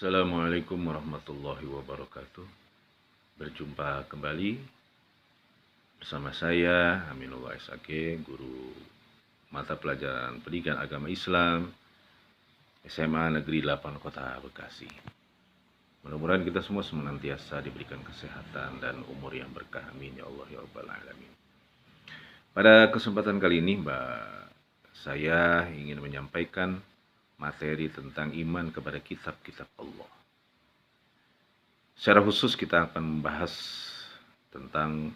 Assalamualaikum warahmatullahi wabarakatuh. Berjumpa kembali bersama saya Aminullah SAG, guru mata pelajaran pendidikan agama Islam SMA Negeri 8 Kota Bekasi. Mudah-mudahan kita semua senantiasa diberikan kesehatan dan umur yang berkah. Amin ya Allah ya Rabbal Alamin. Pada kesempatan kali ini saya ingin menyampaikan materi tentang iman kepada kitab-kitab Allah. Secara khusus kita akan membahas tentang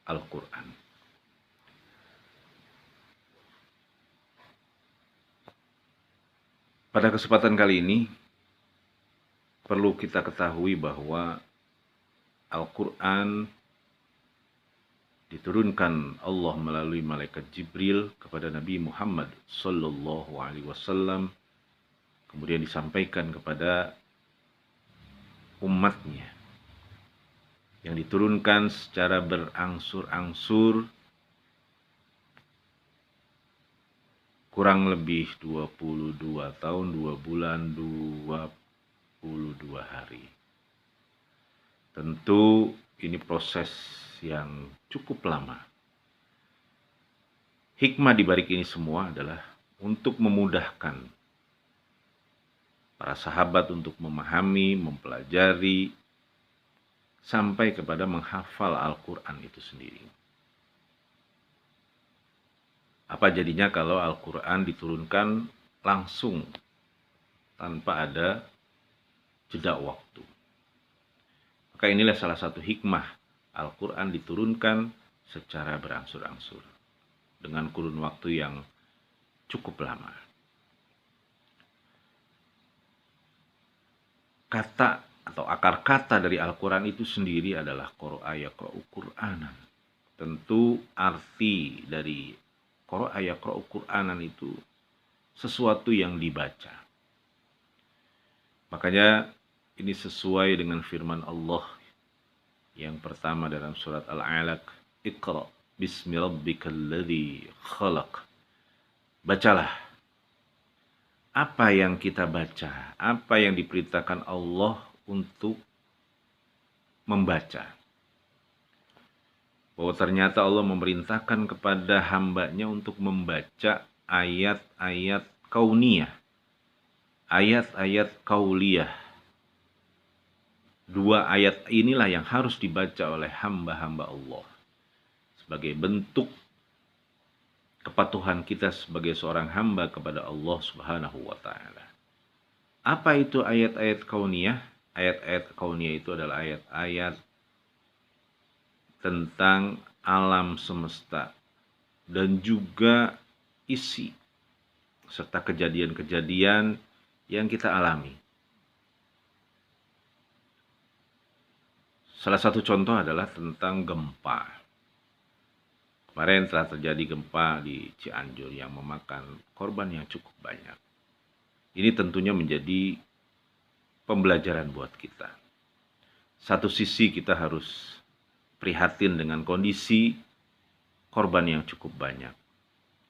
Al-Quran. Pada kesempatan kali ini perlu kita ketahui bahwa Al-Quran diturunkan Allah melalui malaikat Jibril kepada Nabi Muhammad Sallallahu Alaihi Wasallam, kemudian disampaikan kepada umatnya, yang diturunkan secara berangsur-angsur kurang lebih 22 tahun, 2 bulan, 22 hari. Tentu ini proses yang cukup lama. Hikmah di balik ini semua adalah untuk memudahkan para sahabat untuk memahami, mempelajari, sampai kepada menghafal Al-Quran itu sendiri. Apa jadinya kalau Al-Quran diturunkan langsung tanpa ada jeda waktu? Maka inilah salah satu hikmah Al-Quran diturunkan secara berangsur-angsur dengan kurun waktu yang cukup lama. Kata atau akar kata dari Al-Quran itu sendiri adalah qara'a yaqra'u Qur'anan. Tentu arti dari qara'a yaqra'u Qur'anan itu sesuatu yang dibaca. Makanya ini sesuai dengan firman Allah yang pertama dalam surat Al-Alaq, Iqra bismi rabbikal ladzi khalaq. Bacalah apa yang kita baca, apa yang diperintahkan Allah untuk membaca. Bahwa ternyata Allah memerintahkan kepada hambanya untuk membaca ayat-ayat kauniyah, ayat-ayat kauliyah. Dua ayat inilah yang harus dibaca oleh hamba-hamba Allah sebagai bentuk kepatuhan kita sebagai seorang hamba kepada Allah Subhanahu wa Ta'ala. Apa itu ayat-ayat kauniyah? Ayat-ayat kauniyah itu adalah ayat-ayat tentang alam semesta dan juga isi serta kejadian-kejadian yang kita alami. Salah satu contoh adalah tentang gempa. Kemarin telah terjadi gempa di Cianjur yang memakan korban yang cukup banyak. Ini tentunya menjadi pembelajaran buat kita. Satu sisi kita harus prihatin dengan kondisi korban yang cukup banyak.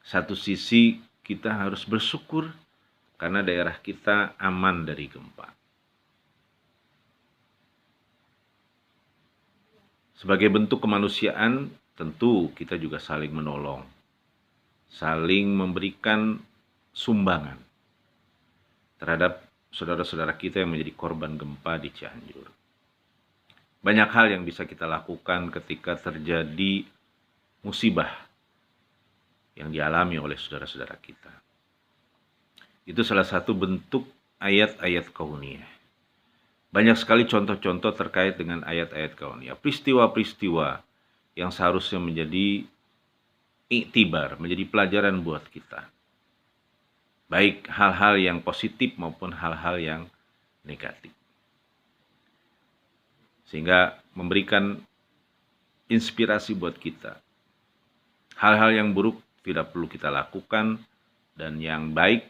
Satu sisi kita harus bersyukur karena daerah kita aman dari gempa. Sebagai bentuk kemanusiaan, tentu kita juga saling menolong, saling memberikan sumbangan terhadap saudara-saudara kita yang menjadi korban gempa di Cianjur. Banyak hal yang bisa kita lakukan ketika terjadi musibah yang dialami oleh saudara-saudara kita. Itu salah satu bentuk ayat-ayat kauniyah. Banyak sekali contoh-contoh terkait dengan ayat-ayat kauniyah. Peristiwa-peristiwa yang seharusnya menjadi iktibar, menjadi pelajaran buat kita. Baik hal-hal yang positif maupun hal-hal yang negatif. Sehingga memberikan inspirasi buat kita. Hal-hal yang buruk tidak perlu kita lakukan dan yang baik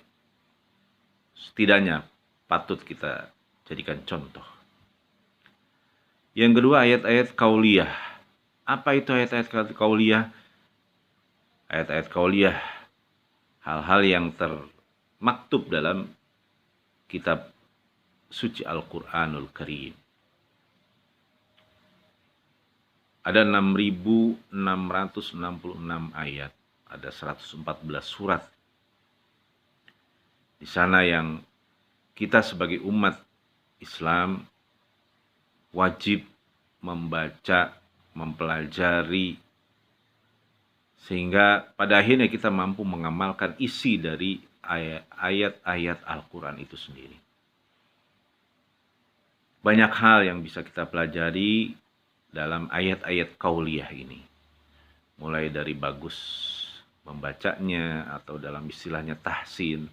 setidaknya patut kita jadikan contoh. Yang kedua, ayat-ayat kauliyah. Apa itu ayat-ayat kauliyah? Ayat-ayat kauliyah, hal-hal yang termaktub dalam kitab suci Al-Quranul Karim. Ada 6.666 ayat, ada 114 surat. Di sana yang kita sebagai umat Islam wajib membaca, mempelajari, sehingga pada akhirnya kita mampu mengamalkan isi dari ayat-ayat Al-Quran itu sendiri. Banyak hal yang bisa kita pelajari dalam ayat-ayat kauliyah ini. Mulai dari bagus membacanya atau dalam istilahnya tahsin,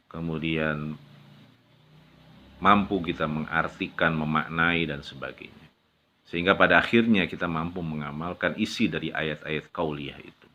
kemudian mampu kita mengartikan, memaknai, dan sebagainya. Sehingga pada akhirnya kita mampu mengamalkan isi dari ayat-ayat kauliyah itu.